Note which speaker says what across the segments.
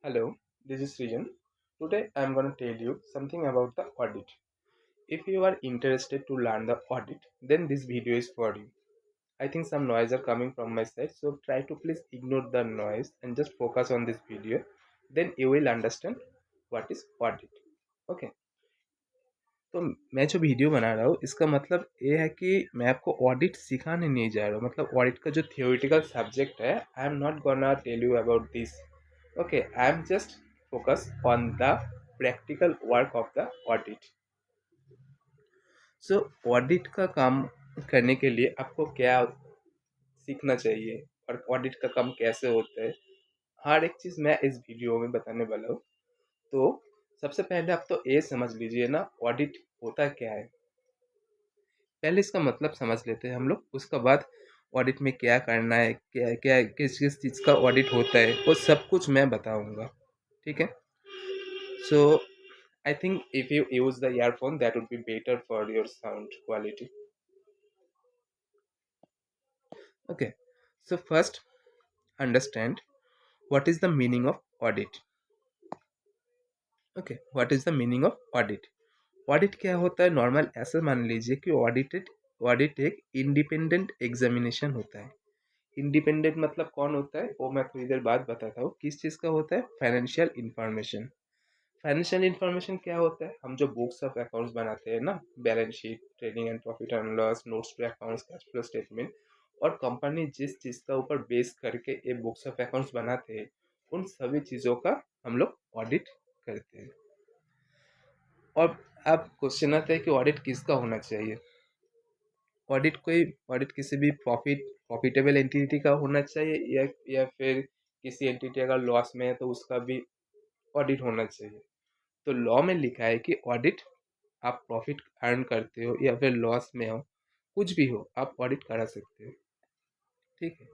Speaker 1: Hello, this is Srijan. Today I am going to tell you something about the audit. If you are interested to learn the audit, then this video is for you. I think some noise are coming from my side, so try to please ignore the noise and just focus on this video. Then you will understand what is audit. Okay. तो मैं जो video बना रहा हूँ इसका मतलब ये है कि मैं आपको ऑडिट सिखाने नहीं जा रहा हूँ, मतलब ऑडिट का जो थियोरिटिकल सब्जेक्ट है I am not gonna tell you about this. Okay, I am just focus on the practical work of the audit. So audit का काम करने के लिए आपको क्या सीखना चाहिए और ऑडिट का काम कैसे होता है, हर एक चीज़ मैं इस वीडियो में बताने वाला हूँ. तो सबसे पहले आप तो ये समझ लीजिए ना, ऑडिट होता क्या है. पहले इसका मतलब समझ लेते हैं हम लोग, उसके बाद ऑडिट में क्या करना है, क्या क्या किस किस चीज़ का ऑडिट होता है, वो सब कुछ मैं बताऊंगा. ठीक है. So I think if you use the earphone that would be better for your sound quality. Okay. So first understand what is the meaning of audit. Okay, what is the meaning of audit. Audit क्या होता है, normal ऐसे मान लीजिए कि audit एक independent examination होता है. इंडिपेंडेंट मतलब कौन होता है वो मैं थोड़ी देर बाद बताता हूँ. किस चीज़ का होता है, फाइनेंशियल इंफॉर्मेशन. फाइनेंशियल इंफॉर्मेशन क्या होता है, हम जो बुक्स ऑफ अकाउंट्स बनाते हैं ना, balance sheet, trading and profit and loss, notes to accounts, cash flow statement, और कंपनी जिस चीज़ का ऊपर बेस करके ये बुक्स ऑफ अकाउंट्स बनाते हैं उन सभी चीज़ों का हम लोग ऑडिट करते हैं. और अब क्वेश्चन आता है कि ऑडिट किसका होना चाहिए. ऑडिट किसी भी प्रॉफिटेबल एंटिटी का होना चाहिए या फिर किसी एंटिटी अगर लॉस में है तो उसका भी ऑडिट होना चाहिए. तो लॉ में लिखा है कि ऑडिट, आप प्रॉफिट अर्न करते हो या फिर लॉस में हो, कुछ भी हो, आप ऑडिट करा सकते हो. ठीक है.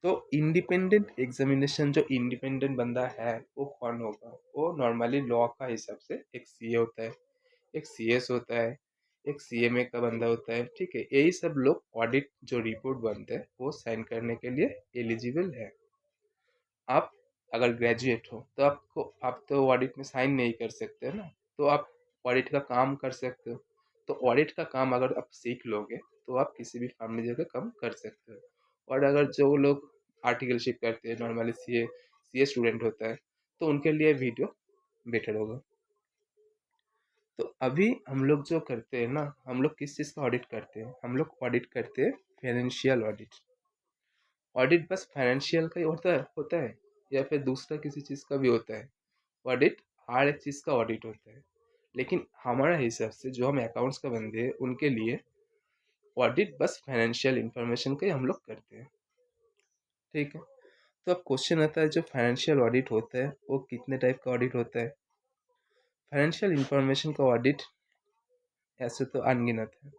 Speaker 1: तो इंडिपेंडेंट एग्जामिनेशन, जो इंडिपेंडेंट बंदा है वो कौन होगा, वो नॉर्मली लॉ का हिसाब से एक सीए होता है, एक सीएस होता है, एक सीएमए का बंदा होता है. ठीक है. यही सब लोग ऑडिट जो रिपोर्ट बनते हैं वो साइन करने के लिए एलिजिबल है. आप अगर ग्रेजुएट हो तो आप तो ऑडिट में साइन नहीं कर सकते ना, तो आप ऑडिट का काम कर सकते हो. तो ऑडिट का काम अगर आप सीख लोगे तो आप किसी भी फर्म में जाकर काम कर सकते हो. और अगर जो लोग आर्टिकलशिप करते हैं, नॉर्मली सीए स्टूडेंट होता है, तो उनके लिए वीडियो बेटर होगा. तो अभी हम लोग जो करते हैं ना, हम लोग किस चीज़ का ऑडिट करते हैं, हम लोग ऑडिट करते हैं फाइनेंशियल ऑडिट. ऑडिट बस फाइनेंशियल का ही होता है या फिर दूसरा किसी चीज़ का भी होता है. ऑडिट हर एक चीज़ का ऑडिट होता है, लेकिन हमारा हिसाब से जो हम अकाउंट्स का बंदे हैं उनके लिए ऑडिट बस फाइनेंशियल इंफॉर्मेशन का ही हम लोग करते हैं. ठीक है. तो अब क्वेश्चन आता है, जो फाइनेंशियल ऑडिट होता है वो कितने टाइप का ऑडिट होता है. फाइनेंशियल इंफॉर्मेशन का ऑडिट ऐसे तो अनगिनत है,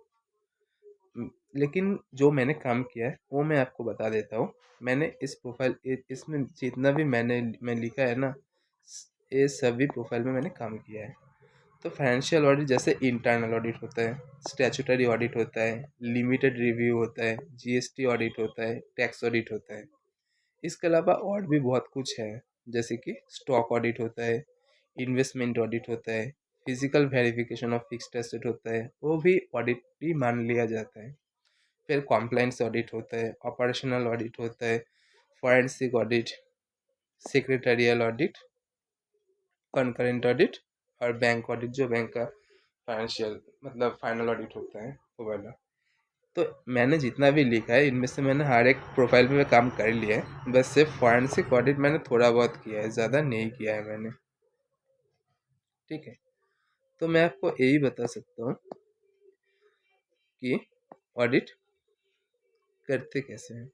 Speaker 1: लेकिन जो मैंने काम किया है वो मैं आपको बता देता हूँ. मैंने इस प्रोफाइल इसमें जितना भी मैं लिखा है ना, ये सभी प्रोफाइल में मैंने काम किया है. तो फाइनेंशियल ऑडिट जैसे इंटरनल ऑडिट होता है, स्टैट्यूटरी ऑडिट होता है, लिमिटेड रिव्यू होता है, जीएसटी ऑडिट होता है, टैक्स ऑडिट होता है. इसके अलावा और भी बहुत कुछ है, जैसे कि स्टॉक ऑडिट होता है, इन्वेस्टमेंट ऑडिट होता है, physical verification of fixed asset होता है, वो भी ऑडिट भी मान लिया जाता है. फिर कॉम्प्लाइंस ऑडिट होता है, ऑपरेशनल ऑडिट होता है, forensic audit, secretarial audit, concurrent audit, और बैंक ऑडिट, जो बैंक का फाइनेंशियल मतलब फाइनल ऑडिट होता है वो वाला. तो मैंने जितना भी लिखा है इनमें से मैंने हर एक प्रोफाइल पे काम कर लिया है, बस सिर्फ फॉरेंसिक ऑडिट मैंने थोड़ा बहुत किया है, ज़्यादा नहीं किया है मैंने. ठीक है. तो मैं आपको यही बता सकता हूँ कि ऑडिट करते कैसे हैं.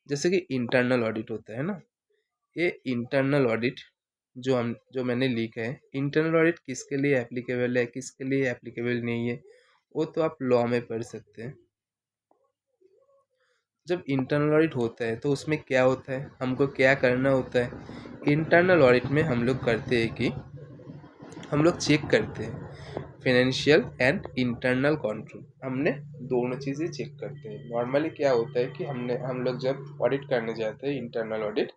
Speaker 1: जैसे कि इंटरनल ऑडिट होता है ना, ये इंटरनल ऑडिट जो मैंने लिखा है, इंटरनल ऑडिट किसके लिए एप्लीकेबल है, किसके लिए एप्लीकेबल नहीं है, वो तो आप लॉ में पढ़ सकते हैं. जब इंटरनल ऑडिट होता है तो उसमें क्या होता है, हमको क्या करना होता है. इंटरनल ऑडिट में हम लोग करते हैं कि हम लोग चेक करते हैं फाइनेंशियल एंड इंटरनल कंट्रोल, हमने दोनों चीज़ें चेक करते हैं. नॉर्मली क्या होता है कि हम लोग जब ऑडिट करने जाते हैं इंटरनल ऑडिट,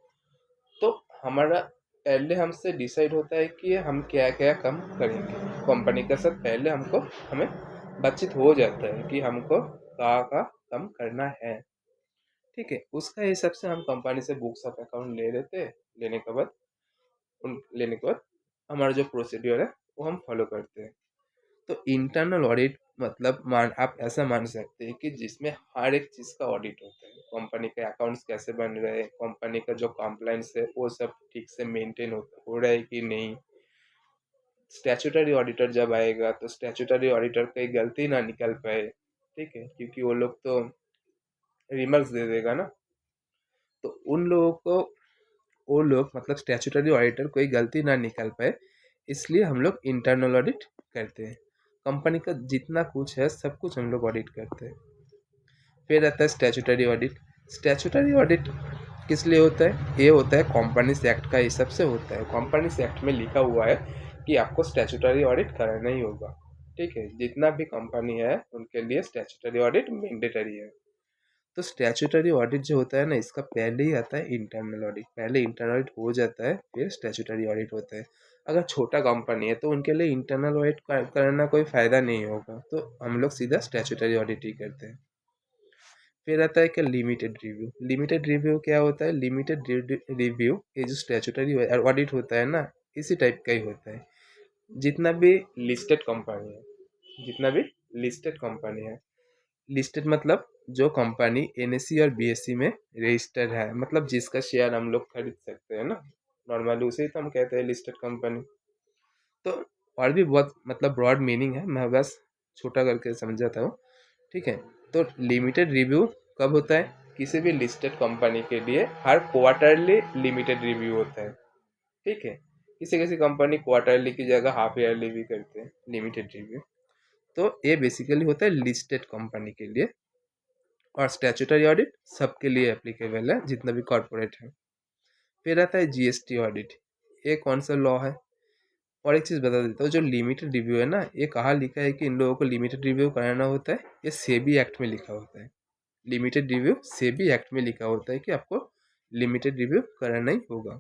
Speaker 1: तो हमारा पहले हमसे डिसाइड होता है कि हम क्या क्या काम करेंगे कंपनी के साथ। पहले हमें बातचीत हो जाता है कि हमको कहाँ का काम करना है। ठीक है, उसका हिसाब से हम कंपनी से बुक्स ऑफ अकाउंट ले लेते हैं। लेने के बाद लेने के बाद हमारा जो प्रोसीड्योर है वो हम फॉलो करते हैं। तो इंटरनल ऑडिट मतलब मान आप ऐसा मान सकते हैं कि जिसमें हर एक चीज़ का ऑडिट होता है। कंपनी के अकाउंट्स कैसे बन रहे हैं, कंपनी का जो कंप्लायंस है वो सब ठीक से मेंटेन हो रहा है कि नहीं। स्टैट्यूटरी ऑडिटर जब आएगा तो स्टैट्यूटरी ऑडिटर कहीं गलती ना निकल पाए। ठीक है, क्योंकि वो लोग तो रिमार्क्स दे देगा ना। तो उन लोगों को वो लोग मतलब स्टैट्यूटरी ऑडिटर कोई गलती ना निकाल पाए, इसलिए हम लोग इंटरनल ऑडिट करते हैं। कंपनी का जितना कुछ है सब कुछ हम लोग ऑडिट करते हैं। फिर आता है स्टैट्यूटरी ऑडिट। स्टैट्यूटरी ऑडिट किस लिए होता है? ये होता है कंपनीज एक्ट का हिसाब से होता है। कंपनीज एक्ट में लिखा हुआ है कि आपको स्टैट्यूटरी ऑडिट करना ही होगा। ठीक है, जितना भी कंपनी है उनके लिए स्टैट्यूटरी ऑडिट मैंडेटरी है। तो स्टैट्यूटरी ऑडिट जो होता है ना, इसका पहले ही आता है इंटरनल ऑडिट। पहले इंटरनल ऑडिट हो जाता है, फिर स्टैट्यूटरी ऑडिट होता है। अगर छोटा कंपनी है तो उनके लिए इंटरनल ऑडिट करना कोई फ़ायदा नहीं होगा, तो हम लोग सीधा स्टैट्यूटरी ऑडिट ही करते हैं। फिर आता है क्या, लिमिटेड रिव्यू। लिमिटेड रिव्यू क्या होता है? लिमिटेड रिव्यू ये जो स्टैट्यूटरी ऑडिट होता है ना, इसी टाइप का ही होता है। जितना भी लिस्टेड कंपनी है, जितना भी लिस्टेड कंपनी है, लिस्टेड मतलब जो कंपनी एनएससी और बीएससी में रजिस्टर्ड है, मतलब जिसका शेयर हम लोग खरीद सकते हैं ना, नॉर्मली उसे ही तो हम कहते हैं लिस्टेड कंपनी। तो और भी बहुत मतलब ब्रॉड मीनिंग है, मैं बस छोटा करके समझाता हूँ। ठीक है, तो लिमिटेड रिव्यू कब होता है? किसी भी लिस्टेड कंपनी के लिए हर क्वार्टरली लिमिटेड रिव्यू होता है। ठीक है, किसी किसी कंपनी क्वार्टरली की जगह हाफ ईयरली भी करते हैं लिमिटेड रिव्यू। तो ये बेसिकली होता है लिस्टेड कंपनी के लिए। और स्टैट्यूटरी ऑडिट सबके लिए एप्लीकेबल है, जितना भी कॉर्पोरेट है। फिर आता है जीएसटी ऑडिट। ये कौन सा लॉ है? और एक चीज़ बता देता हूँ, जो लिमिटेड रिव्यू है ना, ये कहाँ लिखा है कि इन लोगों को लिमिटेड रिव्यू कराना होता है? ये सेबी एक्ट में लिखा होता है। लिमिटेड रिव्यू सेबी एक्ट में लिखा होता है कि आपको लिमिटेड रिव्यू कराना ही होगा।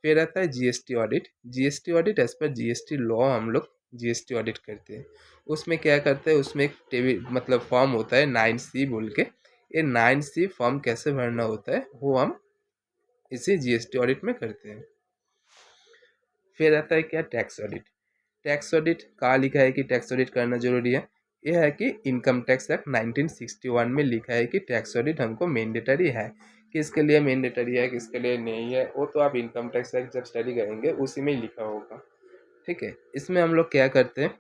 Speaker 1: फिर आता है GST audit. GST audit as per GST law हम लोग जीएसटी ऑडिट करते हैं। उसमें क्या करते हैं, उसमें एक टेबल मतलब फॉर्म होता है 9C बोल के। ये 9C फॉर्म कैसे भरना होता है वो हम इसी जीएसटी ऑडिट में करते हैं। फिर आता है क्या, टैक्स ऑडिट। टैक्स ऑडिट कहाँ लिखा है कि टैक्स ऑडिट करना जरूरी है? यह है कि इनकम टैक्स एक्ट 1961 में लिखा है कि टैक्स ऑडिट हमको मैंडेटरी है। किसके लिए मैंडेटरी है, किसके लिए नहीं है, वो तो आप इनकम टैक्स एक्ट जब स्टडी करेंगे उसी में ही लिखा होगा। ठीक है, इसमें हम लोग क्या करते हैं,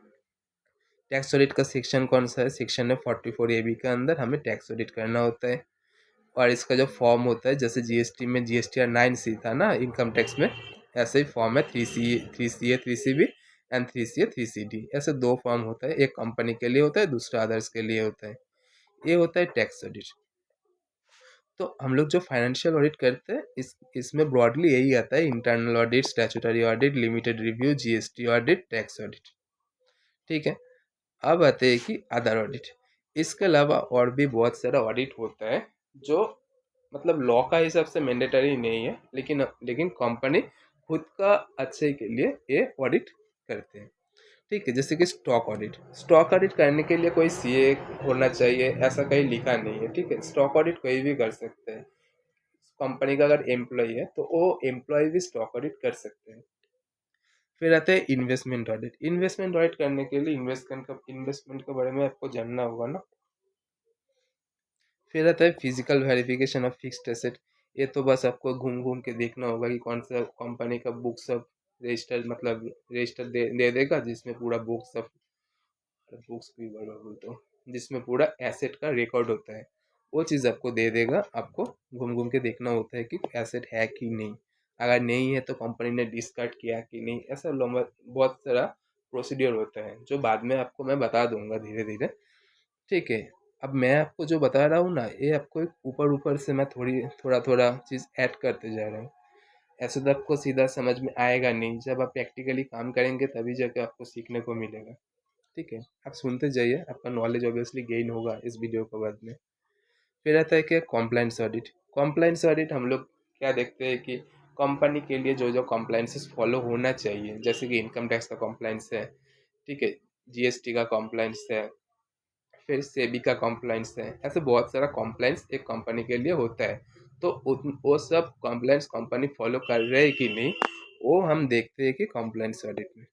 Speaker 1: टैक्स ऑडिट का सेक्शन कौन सा है? सेक्शन है 44AB के अंदर हमें टैक्स ऑडिट करना होता है। और इसका जो फॉर्म होता है, जैसे जीएसटी में जीएसटी 9C था ना इनकम टैक्स में, ऐसे ही फॉर्म है 3CA 3CB and 3CA 3CD। ऐसे दो फॉर्म होता है, एक कंपनी के लिए होता है, दूसरा अदर्स के लिए होता है। ये होता है टैक्स ऑडिट। तो हम लोग जो फाइनेंशियल ऑडिट करते हैं इसमें ब्रॉडली यही आता है, internal audit, statutory audit, limited review, GST audit, tax audit. ठीक है, अब आते हैं कि अदर ऑडिट। इसके अलावा और भी बहुत सारा ऑडिट होता है जो मतलब लॉ का हिसाब से मैंडेटरी नहीं है, लेकिन कंपनी खुद का अच्छे के लिए ये ऑडिट करते हैं। ठीक है, जैसे कि स्टॉक ऑडिट। स्टॉक ऑडिट करने के लिए कोई सीए होना चाहिए ऐसा कहीं लिखा नहीं है। ठीक है, स्टॉक ऑडिट कोई भी कर सकते हैं। कंपनी का अगर एम्प्लॉय है तो वो एम्प्लॉय भी स्टॉक ऑडिट कर सकते हैं। फिर आते हैं इन्वेस्टमेंट ऑडिट। इन्वेस्टमेंट ऑडिट करने के लिए इन्वेस्टमेंट के बारे में आपको जानना होगा ना। फिर आता है physical verification of fixed asset. ये तो बस आपको घूम घूम के देखना होगा कि कौन सा कंपनी का बुक सब रजिस्टर मतलब रजिस्टर दे देगा, जिसमें पूरा बुक्स भी बराबर बोलते हो, जिसमें पूरा एसेट का रिकॉर्ड होता है। वो चीज़ आपको दे देगा। आपको घूम घूम के देखना होता है कि एसेट है कि नहीं। अगर नहीं है तो कंपनी ने डिस्कार्ड किया कि नहीं। ऐसा लंबा बहुत सारा प्रोसीड्योर होता है जो बाद में आपको मैं बता दूंगा धीरे धीरे। ठीक है, अब मैं आपको जो बता रहा हूँ ना, ये आपको एक ऊपर ऊपर से मैं थोड़ा थोड़ा चीज़ ऐड करते जा रहा हूँ। ऐसे तो आपको सीधा समझ में आएगा नहीं, जब आप प्रैक्टिकली काम करेंगे तभी जाके आपको सीखने को मिलेगा। ठीक है, आप सुनते जाइए, आपका नॉलेज ऑब्वियसली गेन होगा इस वीडियो के बाद में। फिर आता है कि कॉम्प्लाइंस ऑडिट। कॉम्प्लाइंस ऑडिट हम लोग क्या देखते हैं कि कंपनी के लिए जो जो कॉम्प्लाइंसेस फॉलो होना चाहिए, जैसे कि इनकम टैक्स का कॉम्प्लाइंस है, ठीक है, जीएसटी का कॉम्प्लाइंस है, फिर सेबी का कॉम्प्लाइंस है, ऐसे बहुत सारा कॉम्प्लाइंस एक कंपनी के लिए होता है। तो वो सब कॉम्प्लाइंस कंपनी फॉलो कर रहे हैं कि नहीं, वो हम देखते हैं कि कॉम्प्लाइंस ऑडिट में।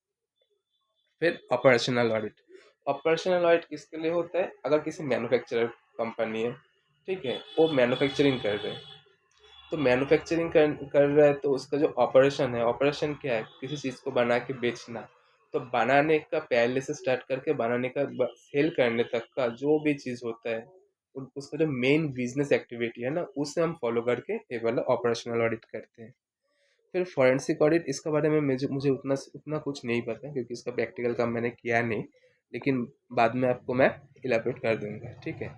Speaker 1: फिर ऑपरेशनल ऑडिट। ऑपरेशनल ऑडिट किसके लिए होता है? अगर किसी मैन्युफैक्चरर कंपनी है, ठीक है, वो मैन्युफैक्चरिंग कर रहे हैं, तो मैन्युफैक्चरिंग कर रहा है, तो उसका जो ऑपरेशन है, ऑपरेशन क्या है? किसी चीज़ को बना के बेचना। तो बनाने का पहले से स्टार्ट करके बनाने का सेल करने तक का जो भी चीज़ होता है, उसका जो मेन बिजनेस एक्टिविटी है ना, उसे हम फॉलो करके ये वाला ऑपरेशनल ऑडिट करते हैं। फिर फॉरेंसिक ऑडिट, इसके बारे में मुझे उतना उतना कुछ नहीं पता, क्योंकि इसका प्रैक्टिकल काम मैंने किया नहीं, लेकिन बाद में आपको मैं इलाबोरेट कर दूंगा, ठीक है।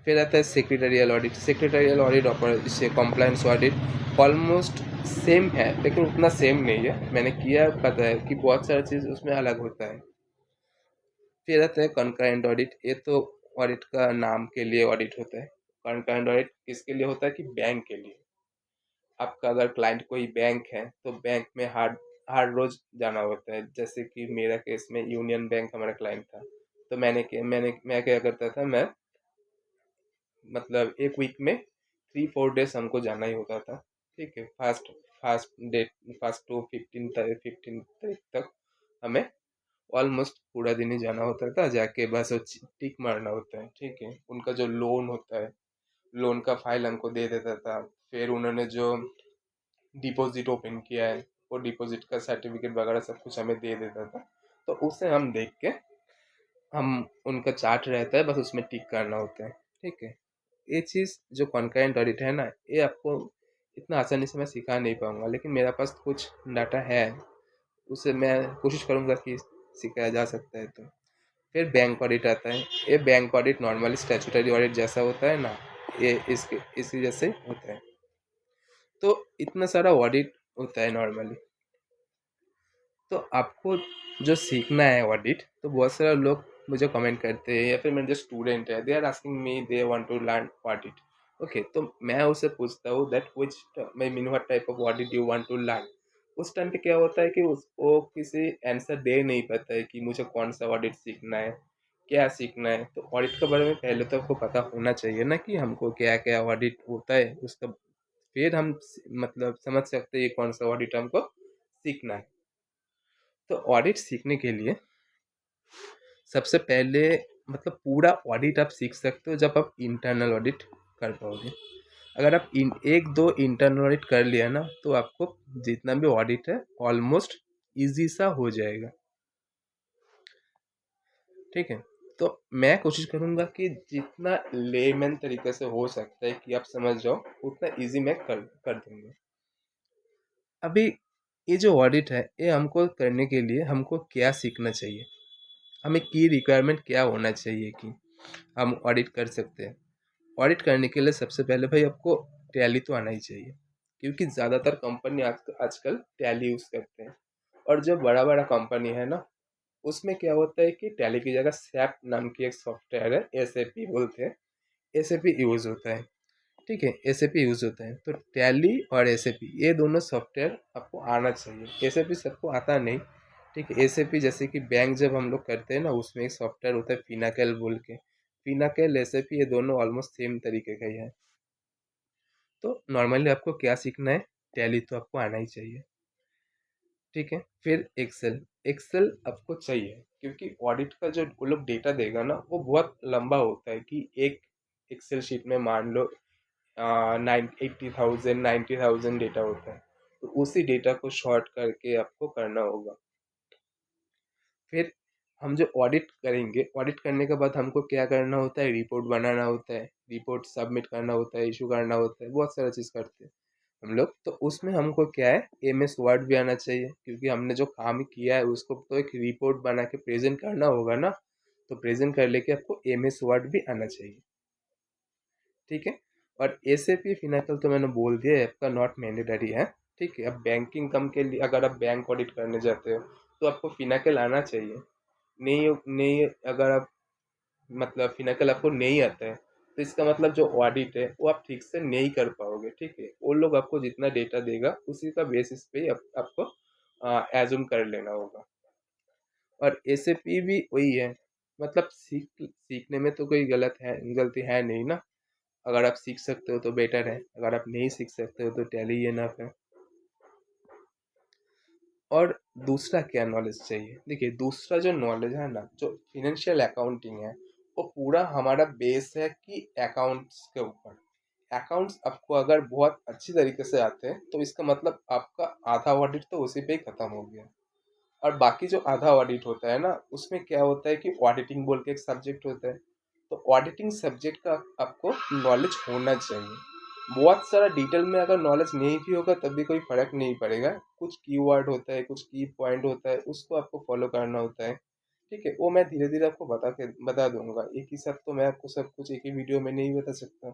Speaker 1: फिर आता है सेक्रेटरियल ऑडिट। सेक्रेटरियल ऑडिट और इससे कॉम्प्लायंस ऑडिट ऑलमोस्ट सेम है, लेकिन उतना सेम नहीं है। मैंने किया, पता है कि बहुत सारी चीज़ उसमें अलग होता है। फिर आता है कंकरेंट ऑडिट। ये तो ऑडिट का नाम के लिए ऑडिट होता है। कंकरेंट ऑडिट किसके लिए होता है? कि बैंक के लिए। आपका अगर क्लाइंट कोई बैंक है, तो बैंक में हर हर रोज जाना होता है। जैसे कि मेरा केस में यूनियन बैंक हमारा क्लाइंट था, तो मैं क्या करता था, मैं मतलब एक वीक में 3-4 डेज हमको जाना ही होता था, ठीक है। First first date first to 15 तारीख तक हमें ऑलमोस्ट पूरा दिन ही जाना होता था। जाके बस वो टिक मारना होता है, ठीक है। उनका जो लोन होता है, लोन का फाइल हमको दे देता था। फिर उन्होंने जो डिपॉजिट ओपन किया है, वो डिपॉजिट का सर्टिफिकेट वगैरह सब कुछ हमें दे देता था। तो उसे हम देख के, हम उनका चार्ट रहता है, बस उसमें टिक करना होता है, ठीक है। ये चीज़ जो कॉन्करेंट ऑडिट है ना, ये आपको इतना आसानी से मैं सिखा नहीं पाऊंगा, लेकिन मेरे पास कुछ डाटा है, उसे मैं कोशिश करूंगा कि सिखाया जा सकता है। तो फिर बैंक ऑडिट आता है। ये bank audit normally statutory audit जैसा होता है ना, ये इसके इसी जैसे होता है। तो इतना सारा ऑडिट होता है नॉर्मली। तो आपको जो सीखना है ऑडिट, तो बहुत सारे लोग मुझे कमेंट करते हैं, या फिर मेरे जो स्टूडेंट है, they are asking me, they want to learn audit. Okay, तो मैं उससे पूछता हूँ दैट विच मैं mean what type of audit you want to learn. उस टाइम पे क्या होता है कि वो किसी आंसर दे नहीं पाता है कि मुझे कौन सा ऑडिट सीखना है, क्या सीखना है। तो ऑडिट के बारे में पहले तो आपको पता होना चाहिए ना, कि हमको क्या क्या ऑडिट होता है, उसका फिर हम मतलब समझ सकते हैं कि कौन सा ऑडिट हमको सीखना है। तो ऑडिट सीखने के लिए सबसे पहले, मतलब पूरा ऑडिट आप सीख सकते हो जब आप इंटरनल ऑडिट कर पाओगे। अगर आप एक दो इंटरनल ऑडिट कर लिया ना, तो आपको जितना भी ऑडिट है ऑलमोस्ट इजी सा हो जाएगा, ठीक है। तो मैं कोशिश करूंगा कि जितना लेमैन तरीके से हो सकता है कि आप समझ जाओ, उतना इजी मैं कर दूंगा। अभी ये जो ऑडिट है, ये हमको करने के लिए हमको क्या सीखना चाहिए, हमें की रिक्वायरमेंट क्या होना चाहिए कि हम ऑडिट कर सकते हैं। ऑडिट करने के लिए सबसे पहले भाई आपको टैली तो आना ही चाहिए, क्योंकि ज़्यादातर कंपनी आजकल टैली यूज़ करते हैं। और जो बड़ा बड़ा कंपनी है ना, उसमें क्या होता है कि टैली की जगह सैप नाम की एक सॉफ्टवेयर है, एसएपी बोलते हैं, एसएपी यूज़ होता है, ठीक है। एसएपी यूज़ होता है, तो टैली और एसएपी ये दोनों सॉफ्टवेयर आपको आना चाहिए। एसएपी सबको आता नहीं, ठीक है। एसएपी जैसे कि बैंक जब हम लोग करते हैं ना, उसमें एक सॉफ्टवेयर होता है फिनाकेल बोल के। फिनाकेल एसएपी ये दोनों ऑलमोस्ट सेम तरीके का ही है। तो नॉर्मली आपको क्या सीखना है, टैली तो आपको आना ही चाहिए, ठीक है। फिर एक्सेल, एक्सेल आपको चाहिए, क्योंकि ऑडिट का जो वो लोग डेटा देगा ना, वो बहुत लंबा होता है। कि एक एक्सेल शीट में मान लो 90,000 डेटा होता है, तो उसी डेटा को शॉर्ट करके आपको करना होगा। फिर हम जो ऑडिट करेंगे, ऑडिट करने के बाद हमको क्या करना होता है, रिपोर्ट बनाना होता है, रिपोर्ट सबमिट करना होता है, इशू करना होता है, बहुत सारा चीज़ करते हैं हम लोग। तो उसमें हमको क्या है, एमएस वर्ड भी आना चाहिए, क्योंकि हमने जो काम किया है उसको तो एक रिपोर्ट बना के प्रेजेंट करना होगा ना। तो प्रेजेंट कर लेके आपको एमएस वर्ड भी आना चाहिए, ठीक है। और एसएपी फिनाकल तो मैंने बोल दिया है, आपका नॉट मैंडेटरी है, ठीक है। अब बैंकिंग कम के लिए अगर आप बैंक ऑडिट करने जाते हो, तो आपको फिनाकल आना चाहिए। नहीं नहीं, अगर आप मतलब फिनाकल आपको नहीं आता है, तो इसका मतलब जो ऑडिट है वो आप ठीक से नहीं कर पाओगे, ठीक है। वो लोग आपको जितना डेटा देगा उसी का बेसिस पे ही आपको एज्यूम कर लेना होगा। और एसएपी भी वही है, मतलब सीखने में तो कोई गलती है नहीं ना। अगर आप सीख सकते हो तो बेटर है, अगर आप नहीं सीख सकते हो तो टैली इनफ है। और दूसरा क्या नॉलेज चाहिए, देखिए दूसरा जो नॉलेज है ना, जो फिनेंशियल अकाउंटिंग है, वो पूरा हमारा बेस है कि अकाउंट्स के ऊपर। अकाउंट्स आपको अगर बहुत अच्छी तरीके से आते हैं तो इसका मतलब आपका आधा ऑडिट तो उसी पे ही खत्म हो गया। और बाकी जो आधा ऑडिट होता है ना, उसमें क्या होता है कि ऑडिटिंग बोल के एक सब्जेक्ट होता है। तो ऑडिटिंग सब्जेक्ट का आपको नॉलेज होना चाहिए। बहुत सारा डिटेल में अगर नॉलेज नहीं भी होगा तब भी कोई फर्क नहीं पड़ेगा। कुछ कीवर्ड होता है, कुछ की पॉइंट होता है, उसको आपको फॉलो करना होता है, ठीक है। वो मैं धीरे धीरे आपको बता दूंगा, एक ही साथ तो मैं आपको सब कुछ एक ही वीडियो में नहीं बता सकता,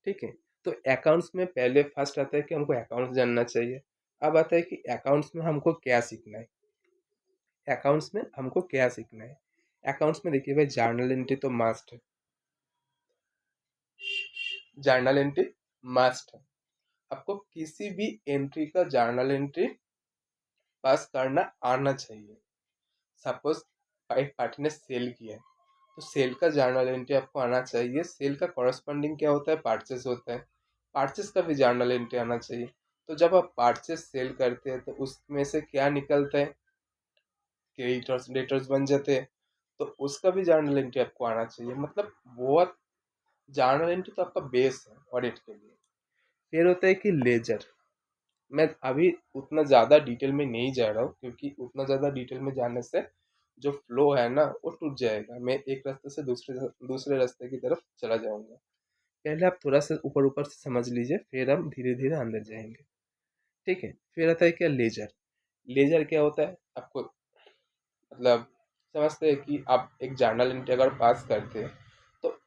Speaker 1: ठीक है। तो अकाउंट्स में पहले फर्स्ट आता है कि हमको अकाउंट्स जानना चाहिए। अब आता है कि अकाउंट्स में हमको क्या सीखना है। अकाउंट्स में हमको क्या सीखना है, अकाउंट्स में देखिए भाई, जर्नल एंट्री तो मस्ट है। जर्नल एंट्री मस्ट है। आपको किसी भी एंट्री का जर्नल एंट्री पास करना आना चाहिए। सपोज एक पार्टी ने सेल किया है, तो सेल का जर्नल एंट्री आपको आना चाहिए। सेल का कॉरस्पॉन्डिंग क्या होता है, परचेस होता है। परचेस का भी जर्नल एंट्री आना चाहिए। तो जब आप परचेस सेल करते हैं तो उसमें से क्या निकलता है, क्रेडिटर्स डेटर्स बन जाते हैं। तो उसका भी जर्नल एंट्री आपको आना चाहिए। मतलब बहुत, जर्नल एंट्री तो आपका बेस है ऑडिट के लिए। फिर होता है कि लेजर। मैं अभी उतना ज़्यादा डिटेल में नहीं जा रहा हूँ, क्योंकि उतना ज़्यादा डिटेल में जाने से जो फ्लो है ना वो टूट जाएगा। मैं एक रास्ते से दूसरे रास्ते की तरफ चला जाऊंगा। पहले आप थोड़ा सा ऊपर ऊपर से समझ लीजिए, फिर हम धीरे धीरे अंदर जाएंगे, ठीक है। फिर आता है क्या, लेजर। लेजर क्या होता है आपको, मतलब समझते हैं कि आप एक जर्नल एंट्री अगर पास करते हैं तो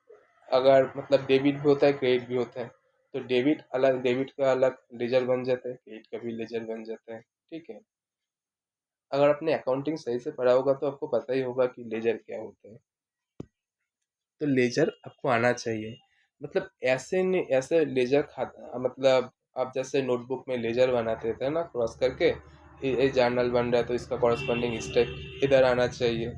Speaker 1: अगर मतलब डेबिट भी होता है, क्रेडिट भी होता है। तो डेबिट अलग, डेबिट का अलग लेजर बन जाता है, क्रेडिट का भी लेजर बन जाता है, ठीक है। अगर आपने अकाउंटिंग सही से पढ़ा होगा तो आपको पता ही होगा कि लेजर क्या होता है। तो लेजर आपको आना चाहिए। मतलब ऐसे नहीं, ऐसे लेजर खाता मतलब आप जैसे नोटबुक में लेजर बनाते थे ना क्रॉस करके, ये जर्नल बन रहा है तो इसका कॉरस्पॉन्डिंग स्टेप इधर आना चाहिए।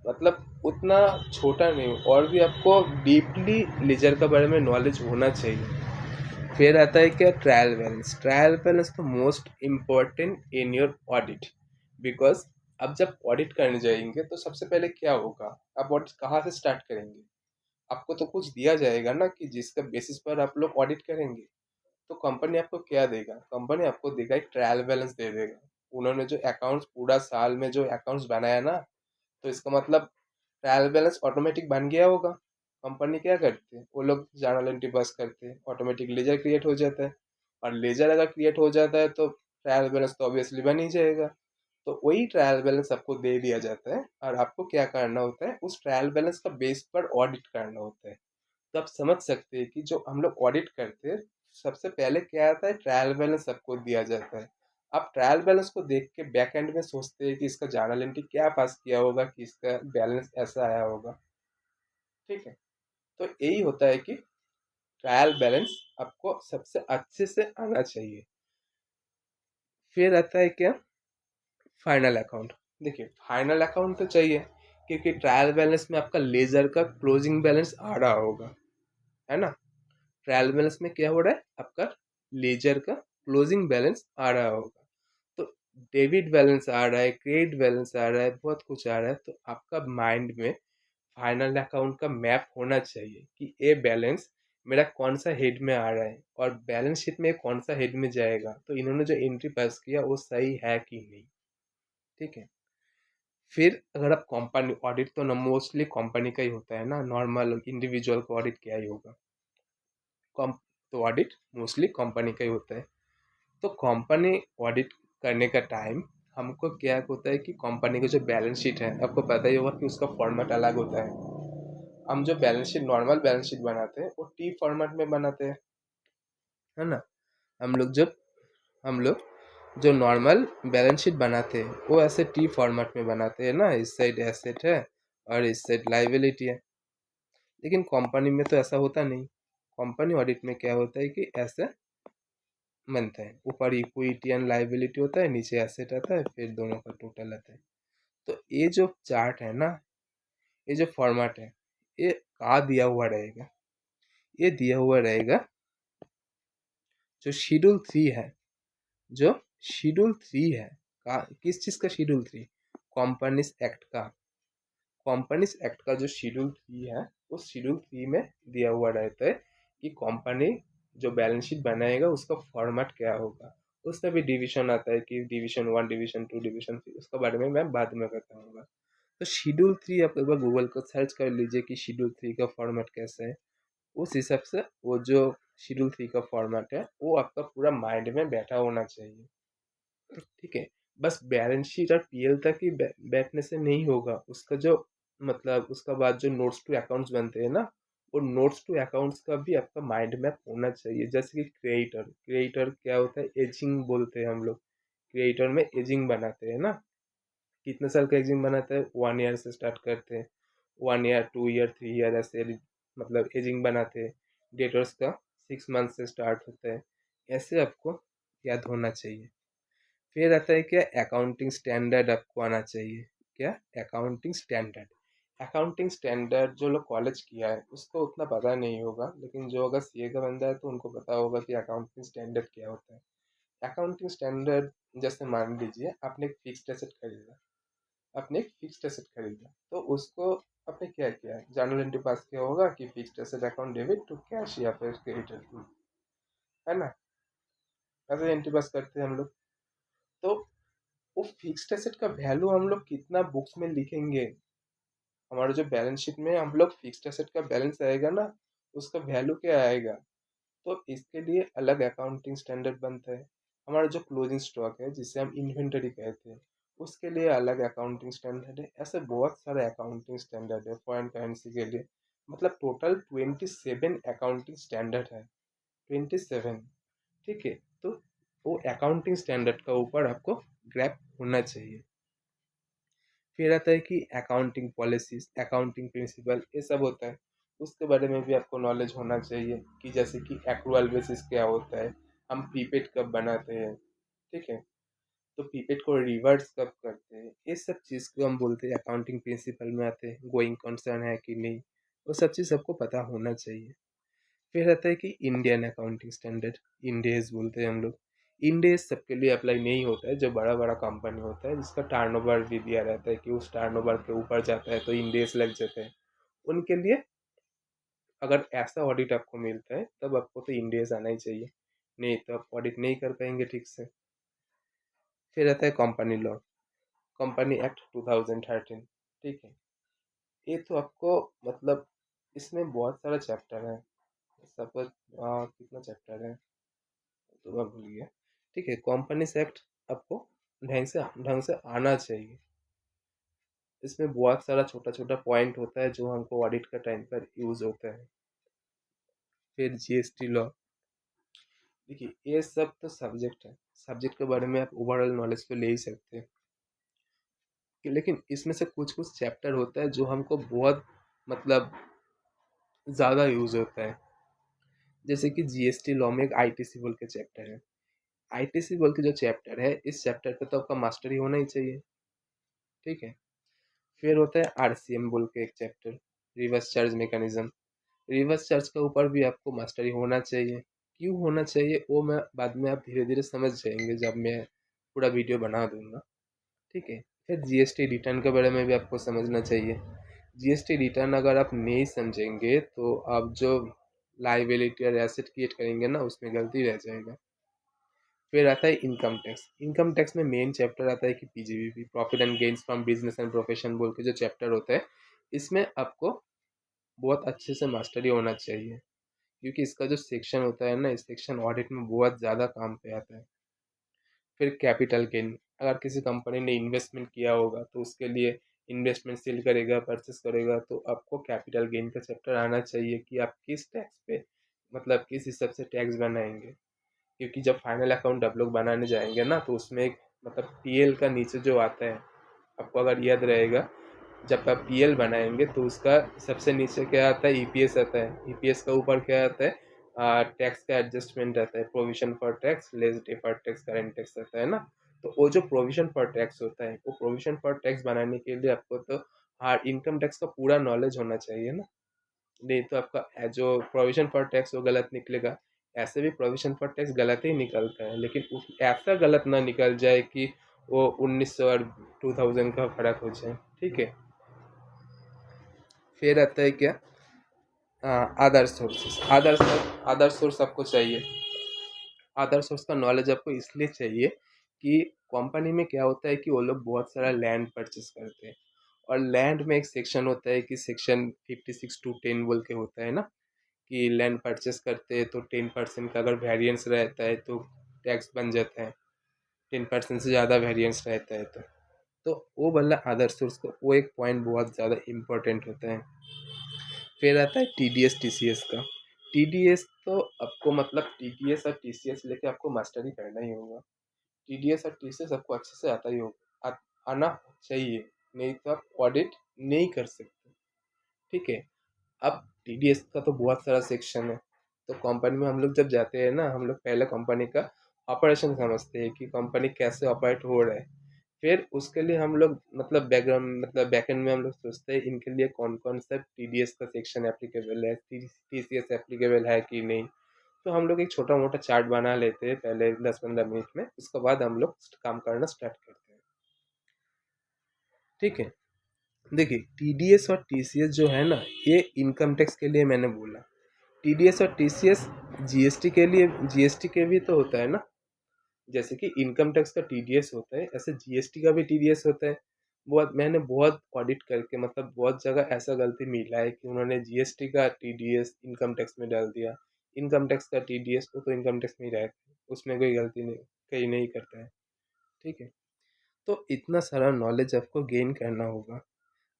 Speaker 1: मतलब उतना छोटा नहीं, और भी आपको डीपली लेजर के बारे में नॉलेज होना चाहिए। फिर आता है क्या, ट्रायल बैलेंस। ट्रायल बैलेंस तो most important in your audit. Because अब जब ऑडिट करने जाएंगे तो सबसे पहले क्या होगा, आप ऑडिट कहाँ से स्टार्ट करेंगे। आपको तो कुछ दिया जाएगा ना कि जिसका बेसिस पर आप लोग ऑडिट करेंगे। तो कंपनी आपको क्या देगा, कंपनी आपको देगा एक ट्रायल बैलेंस दे देगा। उन्होंने जो अकाउंट्स पूरा साल में जो अकाउंट्स बनाया ना, तो इसका मतलब ट्रायल बैलेंस ऑटोमेटिक बन गया होगा। कंपनी क्या करती है, वो लोग जर्नल एंट्री पास करते हैं, ऑटोमेटिक लेजर क्रिएट हो जाता है। और लेजर अगर क्रिएट हो जाता है तो ट्रायल बैलेंस तो ऑब्वियसली बन ही जाएगा। तो वही ट्रायल बैलेंस आपको दे दिया जाता है, और आपको क्या करना होता है, उस ट्रायल बैलेंस का बेस पर ऑडिट करना होता है। तो आप समझ सकते हैं कि जो हम लोग ऑडिट करते हैं, सबसे पहले क्या आता है, ट्रायल बैलेंस सबको दिया जाता है। आप ट्रायल बैलेंस को देख के बैक एंड में सोचते हैं कि इसका जर्नल एंट्री क्या पास किया होगा कि इसका बैलेंस ऐसा आया होगा, ठीक है। तो यही होता है कि ट्रायल बैलेंस आपको सबसे अच्छे से आना चाहिए। फिर आता है क्या, फाइनल अकाउंट। देखिए फाइनल अकाउंट तो चाहिए, क्योंकि ट्रायल बैलेंस में आपका लेजर का क्लोजिंग बैलेंस आ रहा होगा, है ना। ट्रायल बैलेंस में क्या हो रहा है, आपका लेजर का क्लोजिंग बैलेंस आ रहा होगा। तो डेबिट बैलेंस आ रहा है, क्रेडिट बैलेंस आ रहा है, बहुत कुछ आ रहा है। तो आपका माइंड में फाइनल अकाउंट का मैप होना चाहिए कि ये बैलेंस मेरा कौन सा हेड में आ रहा है और बैलेंस शीट में कौन सा हेड में जाएगा। तो इन्होंने जो एंट्री पास किया वो सही है कि नहीं, ठीक है। फिर अगर आप कंपनी ऑडिट, तो मोस्टली कंपनी का ही होता है ना, नॉर्मल इंडिविजुअल का ऑडिट क्या ही होगा। कम तो ऑडिट मोस्टली कंपनी का ही होता है। तो कंपनी ऑडिट करने का टाइम हमको क्या होता है कि कंपनी का जो बैलेंस शीट है, आपको पता ही होगा कि उसका फॉर्मेट अलग होता है। हम जो balance sheet, normal balance sheet बनाते हैं वो टी फॉर्मेट में बनाते हैं, है ना। हम लोग जब हम लोग जो नॉर्मल बैलेंस शीट बनाते हैं वो ऐसे टी फॉर्मेट में बनाते हैं ना, इस साइड एसेट है और इस साइड लाइबिलिटी है। लेकिन कंपनी में तो ऐसा होता नहीं। कंपनी ऑडिट में क्या होता है कि ऐसे बनता है, ऊपर इक्विटी एंड लायबिलिटी होता है, नीचे एसेट आता है, फिर दोनों का टोटल आता है। तो ये जो चार्ट है ना, ये जो फॉर्मेट है, ये कहाँ दिया हुआ रहेगा? ये दिया हुआ रहेगा जो शेड्यूल 3 है, जो शेड्यूल 3 है, किस चीज का शेड्यूल 3? कंपनीज एक्ट का। कंपनीज एक्ट का जो शेड्यूल 3 है, उस शेड्यूल 3 में दिया हुआ रहता है कि कंपनी जो बैलेंस शीट बनाएगा उसका फॉर्मेट क्या होगा। उसमें भी डिवीजन आता है कि डिवीजन 1, डिवीजन 2, डिवीजन 3, उसके बारे में मैं बाद में बताऊंगा। तो शेड्यूल 3 आप एक बार गूगल को सर्च कर लीजिए कि शेड्यूल 3 का फॉर्मेट कैसा है। उस हिसाब से वो जो शेड्यूल 3 का फॉर्मेट है वो आपका पूरा माइंड में बैठा होना चाहिए। ठीक है। बस बैलेंस शीट और पीएल तक ही बैठने से नहीं होगा, उसका जो मतलब उसका बाद जो नोट्स टू अकाउंट्स बनते हैं ना, वो नोट्स टू अकाउंट्स का भी आपका माइंड मैप होना चाहिए। जैसे कि क्रिएटर, क्रिएटर क्या होता है, एजिंग बोलते हैं हम लोग। क्रिएटर में एजिंग बनाते हैं ना, कितने साल का एजिंग बनाते हैं, 1 ईयर से स्टार्ट करते हैं, 1 ईयर, 2 ईयर, 3 ईयर, ऐसे मतलब एजिंग बनाते हैं। डेटर्स का 6 मंथ से स्टार्ट होता है। ऐसे आपको याद होना चाहिए। फिर आता है क्या, अकाउंटिंग स्टैंडर्ड आपको आना चाहिए। क्या, अकाउंटिंग स्टैंडर्ड। अकाउंटिंग स्टैंडर्ड जो लोग कॉलेज किया है उसको उतना पता नहीं होगा, लेकिन जो अगर सीए का बंदा है तो उनको पता होगा कि अकाउंटिंग स्टैंडर्ड क्या होता है। अकाउंटिंग स्टैंडर्ड, जैसे मान लीजिए आपने एक फिक्स्ड एसेट खरीदा, आपने एक फिक्स्ड एसेट खरीदा, तो उसको आपने क्या किया, जर्नल एंट्री पास किया होगा कि fixed asset account debit to cash या फिर क्रेडिट, है ना? ऐसे एंट्री पास करते हैं हम लोग। तो वो फिक्स्ड एसेट का वैल्यू हम लोग कितना बुक्स में लिखेंगे, हमारे जो बैलेंस शीट में हम लोग फिक्स्ड एसेट का बैलेंस आएगा ना, उसका वैल्यू क्या आएगा। तो इसके लिए अलग अकाउंटिंग स्टैंडर्ड बनता है। हमारा जो क्लोजिंग स्टॉक है जिसे हम इन्वेंटरी कहते हैं, उसके लिए अलग अकाउंटिंग स्टैंडर्ड है। ऐसे बहुत सारे अकाउंटिंग स्टैंडर्ड है फॉरेन करेंसी के लिए। मतलब टोटल 27 अकाउंटिंग स्टैंडर्ड है, 27। ठीक है। तो वो अकाउंटिंग स्टैंडर्ड का ऊपर आपको ग्रैप होना चाहिए। फिर आता है कि अकाउंटिंग पॉलिसीज, अकाउंटिंग प्रिंसिपल, ये सब होता है। उसके बारे में भी आपको नॉलेज होना चाहिए कि जैसे कि एक्रुअल बेसिस क्या होता है, हम प्रीपेड कब बनाते हैं, ठीक है, तो प्रीपेड को रिवर्स कब करते हैं, ये सब चीज़ को हम बोलते हैं अकाउंटिंग प्रिंसिपल में आते हैं। गोइंग कंसर्न है कि नहीं, वो सब चीज़ सबको पता होना चाहिए। फिर आता है कि इंडियन अकाउंटिंग स्टैंडर्ड, इंडेज बोलते हैं हम लोग। इंडेज सबके लिए अप्लाई नहीं होता है, जो बड़ा बड़ा कंपनी होता है जिसका टर्नओवर भी दिया रहता है कि उस टर्नओवर के ऊपर जाता है तो इंडेज लग जाते हैं, उनके लिए अगर ऐसा ऑडिट आपको मिलता है तब आपको तो इंडेज आना ही चाहिए, नहीं तो आप ऑडिट नहीं कर पाएंगे ठीक से। फिर आता है कंपनी लॉ, कंपनी एक्ट 2013। ठीक है। ये तो आपको मतलब इसमें बहुत सारा चैप्टर है, सपोज कितना चैप्टर है तो मैं भूल गया। ठीक है, कंपनीज एक्ट आपको ढंग से आना चाहिए। इसमें बहुत सारा छोटा छोटा पॉइंट होता है जो हमको ऑडिट का टाइम पर यूज होता है। फिर जीएसटी लॉ। देखिए ये सब तो सब्जेक्ट है, सब्जेक्ट के बारे में आप ओवरऑल नॉलेज तो ले ही सकते हैं, लेकिन इसमें से कुछ कुछ चैप्टर होता है जो हमको बहुत मतलब ज़्यादा यूज होता है। जैसे कि जीएसटी लॉ में एक आईटीसी बोल के चैप्टर है। आईटीसी बोल के जो चैप्टर है, इस चैप्टर पे तो आपका मास्टरी होना ही चाहिए। ठीक है। फिर होता है आरसीएम बोल के एक chapter, reverse charge mechanism. Reverse charge के ऊपर भी आपको मास्टरी होना चाहिए। क्यों होना चाहिए वो मैं बाद में आप धीरे धीरे समझ जाएंगे जब मैं पूरा वीडियो बना दूंगा। ठीक है। फिर जीएसटी रिटर्न के बारे में भी आपको समझना चाहिए। जीएसटी रिटर्न अगर आप नहीं समझेंगे तो आप जो लाइबिलिटी और एसेट क्रिएट करेंगे ना, उसमें गलती रह जाएगा। फिर आता है इनकम टैक्स। इनकम टैक्स में मेन चैप्टर आता है कि PGBP, profit and gains from business and profession बोल के जो चैप्टर होता है, इसमें आपको बहुत अच्छे से मास्टरी होना चाहिए, क्योंकि इसका जो सेक्शन होता है ना, इस सेक्शन ऑडिट में बहुत ज़्यादा काम पे आता है। फिर कैपिटल गेन, अगर किसी कंपनी ने इन्वेस्टमेंट किया होगा तो उसके लिए इन्वेस्टमेंट सेल करेगा, परचेस करेगा, तो आपको कैपिटल गेन का चैप्टर आना चाहिए कि आप किस टैक्स पे मतलब किस हिसाब से टैक्स बनाएंगे। क्योंकि जब फाइनल अकाउंट आप लोग बनाने जाएंगे ना, तो उसमें एक मतलब पीएल का नीचे जो आता है, आपको अगर याद रहेगा जब आप पीएल बनाएंगे तो उसका सबसे नीचे क्या आता है, ईपीएस आता है। ईपीएस का ऊपर क्या आता है, टैक्स का एडजस्टमेंट आता है, provision for tax less deferred tax current tax आता है ना। तो वो जो प्रोविजन फॉर टैक्स होता है, वो प्रोविजन फॉर टैक्स बनाने के लिए आपको तो हाँ इनकम टैक्स का पूरा नॉलेज होना चाहिए ना। नहीं तो आपका जो प्रोविजन फॉर टैक्स वो गलत निकलेगा। ऐसे भी प्रोविजन फॉर टैक्स गलत ही निकलता है, लेकिन ऐसा गलत ना निकल जाए कि वो 1900 और 2000 का फर्क हो जाए, ठीक है। फिर आता है क्या, अदर सोर्सेस। अदर सोर्स आपको चाहिए। अदर सोर्स का नॉलेज आपको इसलिए चाहिए कि कंपनी में क्या होता है कि वो लोग बहुत सारा लैंड परचेस करते हैं, और लैंड में एक सेक्शन होता है कि सेक्शन 56(2)(10) बोल के होता है ना, कि लैंड परचेस करते हैं तो 10% का अगर वेरिएंस रहता है तो टैक्स बन जाता है, 10% से ज़्यादा वेरिएंस रहता है तो वो वाला अदर सोर्स का वो एक पॉइंट बहुत ज़्यादा इम्पोर्टेंट होता है। फिर आता है टीडीएस टीसीएस का। टीडीएस तो आपको मतलब टीडीएस और टीसीएस लेके आपको मास्टरी करना ही होगा। टीडीएस और टीसीएस आपको अच्छे से आता ही होगा, आना चाहिए, नहीं तो आप ऑडिट नहीं कर सकते, ठीक है। अब टीडीएस का तो बहुत सारा सेक्शन है। तो कंपनी में हम लोग जब जाते हैं ना, हम लोग पहले कंपनी का ऑपरेशन समझते हैं कि कंपनी कैसे ऑपरेट हो रहा है। फिर उसके लिए हम लोग मतलब बैकग्राउंड मतलब बैकएंड में हम लोग सोचते हैं इनके लिए कौन कौन सा टीडीएस का सेक्शन एप्लीकेबल है, टीसीएस एप्लीकेबल है कि नहीं। तो हम लोग एक छोटा मोटा चार्ट बना लेते हैं पहले 10-15 मिनट में, उसके बाद हम लोग काम करना स्टार्ट करते हैं, ठीक है। देखिए टीडीएस और टीसीएस जो है ना, ये इनकम टैक्स के लिए मैंने बोला। टीडीएस और टीसीएस जीएसटी के लिए, जीएसटी के भी तो होता है ना। जैसे कि इनकम टैक्स का टीडीएस होता है, ऐसे जीएसटी का भी टीडीएस होता है। मैंने बहुत ऑडिट करके मतलब बहुत जगह ऐसा गलती मिला है कि उन्होंने जीएसटी का टीडीएस इनकम टैक्स में डाल दिया। इनकम टैक्स का टीडीएस वो तो इनकम टैक्स में ही रहता है, उसमें कोई गलती नहीं, कहीं नहीं करता है, ठीक है। तो इतना सारा नॉलेज आपको गेन करना होगा।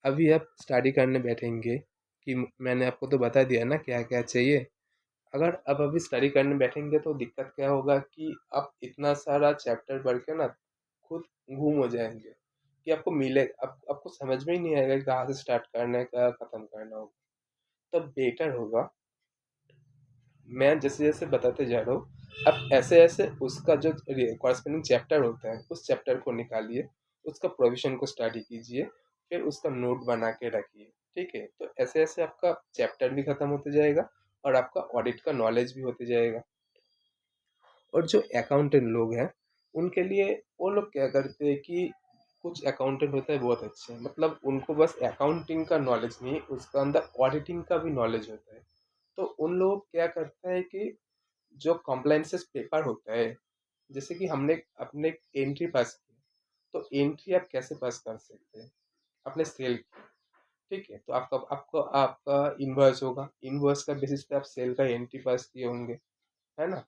Speaker 1: अभी आप स्टडी करने बैठेंगे कि मैंने आपको तो बता दिया ना क्या क्या चाहिए। अगर आप अभी स्टडी करने बैठेंगे तो दिक्कत क्या होगा कि आप इतना सारा चैप्टर पढ़ के ना खुद गुम हो जाएंगे, कि आपको मिले आपको समझ में ही नहीं आएगा कि कहाँ से स्टार्ट करना है, क्या खत्म करना होगा। तो बेटर होगा, मैं जैसे जैसे बताते जा रहा हूँ, अब ऐसे ऐसे उसका जो कॉरस्पॉन्डिंग चैप्टर होता है उस चैप्टर को निकालिए, उसका प्रोविजन को स्टडी कीजिए, फिर उसका नोट बना के रखिए, ठीक है। तो ऐसे ऐसे आपका चैप्टर भी खत्म होते जाएगा और आपका ऑडिट का नॉलेज भी होते जाएगा। और जो अकाउंटेंट लोग हैं उनके लिए, वो लोग क्या करते हैं कि कुछ अकाउंटेंट होता है बहुत अच्छे, मतलब उनको बस अकाउंटिंग का नॉलेज नहीं, उसका अंदर ऑडिटिंग का भी नॉलेज होता है। तो उन लोग क्या करते हैं कि जो कॉम्प्लाइंसेस पेपर होता है, जैसे कि हमने अपने एंट्री पास की, तो एंट्री आप कैसे पास कर सकते हैं अपने सेल की, ठीक है। तो आपका आपको आपका इनवॉइस होगा, इनवॉइस का बेसिस पे आप सेल का एंट्री पास किए होंगे, है ना।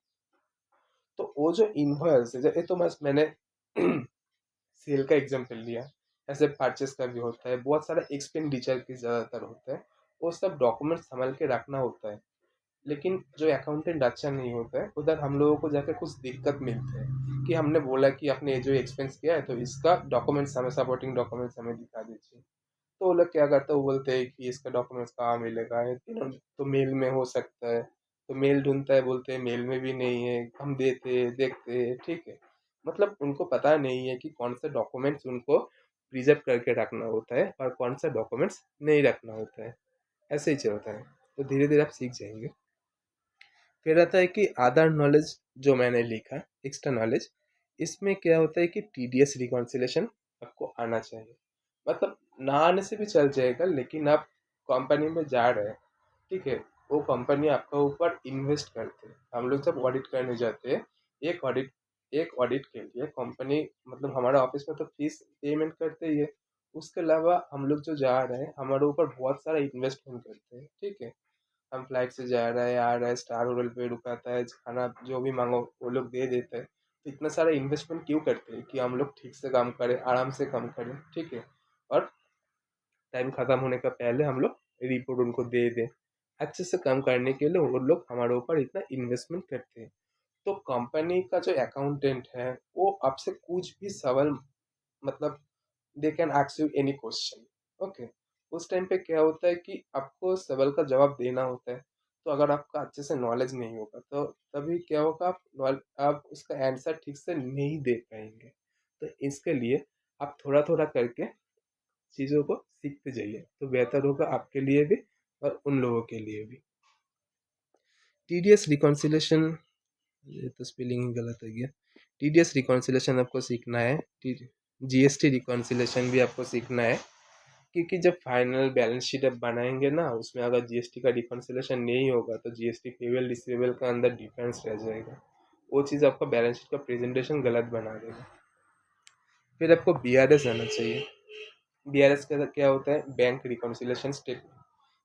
Speaker 1: तो वो जो इनवॉइस है, ये तो बस मैंने सेल का एग्जांपल लिया, ऐसे परचेस का भी होता है, बहुत सारा एक्सपेंडिचर की ज़्यादातर होता है, वो सब डॉक्यूमेंट संभाल के रखना होता है। लेकिन जो अकाउंटेंट अच्छा नहीं होता है, उधर हम लोगों को जाकर कुछ दिक्कत मिलते हैं कि हमने बोला कि आपने ये जो एक्सपेंस किया है तो इसका डॉक्यूमेंट्स हमें, सपोर्टिंग डॉक्यूमेंट्स हमें दिखा दीजिए। तो वो लोग क्या करते हैं, वो बोलते हैं कि इसका डॉक्यूमेंट्स कहाँ मिलेगा, है तो मेल में हो सकता है। तो मेल ढूंढता है, बोलते हैं मेल में भी नहीं है, हम देते हैं, देखते हैं, ठीक है। मतलब उनको पता नहीं है कि कौन सा डॉक्यूमेंट्स उनको प्रिजर्व करके रखना होता है और कौन सा डॉक्यूमेंट्स नहीं रखना होता है। ऐसे ही चलता है। तो धीरे धीरे आप सीख जाएंगे। फिर आता है कि अदर नॉलेज, जो मैंने लिखा एक्स्ट्रा नॉलेज, इसमें क्या होता है कि टीडीएस रिकॉन्सिलेशन आपको आना चाहिए। मतलब ना आने से भी चल जाएगा, लेकिन आप कंपनी में जा रहे हैं, ठीक है। वो कंपनी आपका ऊपर इन्वेस्ट करते हैं। हम लोग जब ऑडिट करने जाते हैं, एक ऑडिट के लिए कंपनी मतलब हमारा ऑफिस में तो फीस पेमेंट करते ही है। उसके अलावा हम लोग जो जा रहे हैं हमारे ऊपर बहुत सारा इन्वेस्टमेंट करते हैं, ठीक है। हम फ्लाइट से जा रहा है, आ रहा है, स्टार होटल पे रुकाता है, खाना जो भी मांगो वो लोग दे देते हैं। तो इतना सारा इन्वेस्टमेंट क्यों करते हैं कि हम लोग ठीक से काम करें, आराम से काम करें, ठीक है। और टाइम खत्म होने का पहले हम लोग रिपोर्ट उनको दे दें। अच्छे से काम करने के लिए वो लोग हमारे ऊपर इतना इन्वेस्टमेंट करते हैं। तो कंपनी का जो अकाउंटेंट है वो आपसे कुछ भी सवाल मतलब they can ask you any question, okay. उस टाइम पे क्या होता है कि आपको सवाल का जवाब देना होता है। तो अगर आपका अच्छे से नॉलेज नहीं होगा तो तभी क्या होगा, आप उसका आंसर ठीक से नहीं दे पाएंगे। तो इसके लिए आप थोड़ा थोड़ा करके चीज़ों को सीखते जाइए तो बेहतर होगा आपके लिए भी और उन लोगों के लिए भी। टीडीएस रिकॉन्सिलेशन, ये तो स्पेलिंग ही गलत है गया। टीडीएस रिकॉन्सिलेशन आपको सीखना है। जीएसटी रिकॉन्सिलेशन भी आपको सीखना है, क्योंकि जब फाइनल बैलेंस शीट आप बनाएंगे ना, उसमें अगर जीएसटी का रिकॉन्सिलेशन नहीं होगा तो जीएसटी पेबल रिसीवेबल का अंदर डिफरेंस रह जाएगा। वो चीज़ आपका बैलेंस शीट का प्रेजेंटेशन गलत बना देगा। फिर आपको बीआरएस आना चाहिए। बीआरएस का क्या होता है, बैंक रिकॉन्सिलेशन स्टेटमेंट।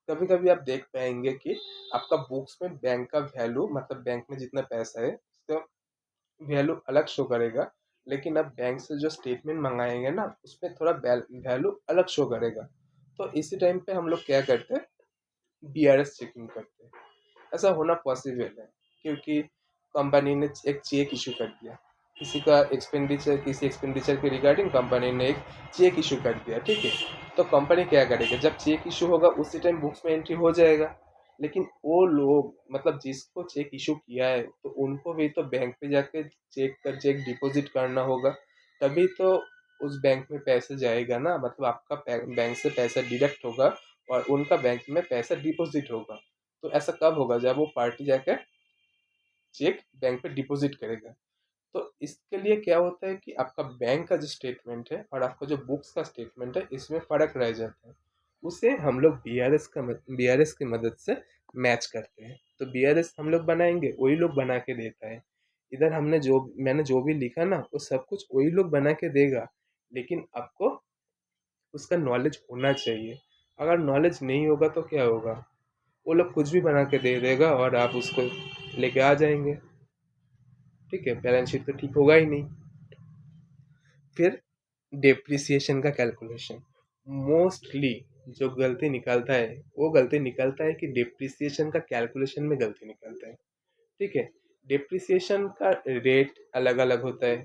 Speaker 1: कभी कभी आप देख पाएंगे कि आपका बुक्स में बैंक का वैल्यू, मतलब बैंक में जितना पैसा है उसका वैल्यू अलग शो करेगा, लेकिन आप बैंक से जो स्टेटमेंट मंगाएंगे ना उसमें थोड़ा वैल्यू अलग शो करेगा। तो इसी टाइम पे हम लोग क्या करते हैं, बीआरएस चेकिंग करते हैं। ऐसा होना पॉसिबल है क्योंकि कंपनी ने एक चेक इशू कर दिया, किसी एक्सपेंडिचर के रिगार्डिंग कंपनी ने एक चेक इशू कर दिया, ठीक है। तो कंपनी क्या करेगी, जब चेक इशू होगा उसी टाइम बुक्स में एंट्री हो जाएगा। लेकिन वो लोग, मतलब जिसको चेक इशू किया है, तो उनको भी तो बैंक पे जाके चेक डिपॉजिट करना होगा, तभी तो उस बैंक में पैसे जाएगा ना, मतलब आपका बैंक से पैसा डिडक्ट होगा और उनका बैंक में पैसा डिपॉजिट होगा। तो ऐसा कब होगा, जब वो पार्टी जाके चेक बैंक पे डिपॉजिट करेगा। तो इसके लिए क्या होता है कि आपका बैंक का जो स्टेटमेंट है और आपका जो बुक्स का स्टेटमेंट है, इसमें फ़र्क रह जाता है। उसे हम लोग बीआरएस की मदद से मैच करते हैं। तो बीआरएस हम लोग बनाएंगे, वही लोग बना के देता है। इधर मैंने जो भी लिखा ना वो सब कुछ वही लोग बना के देगा, लेकिन आपको उसका नॉलेज होना चाहिए। अगर नॉलेज नहीं होगा तो क्या होगा, वो लोग कुछ भी बना के दे देगा और आप उसको लेके आ जाएंगे, ठीक है, बैलेंस शीट तो ठीक होगा ही नहीं। फिर डेप्रिसिएशन का कैलकुलेशन, मोस्टली जो गलती निकालता है वो गलती निकालता है कि डेप्रिसिएशन का कैलकुलेशन में गलती निकालता है, ठीक है। डेप्रिसिएशन का रेट अलग अलग होता है।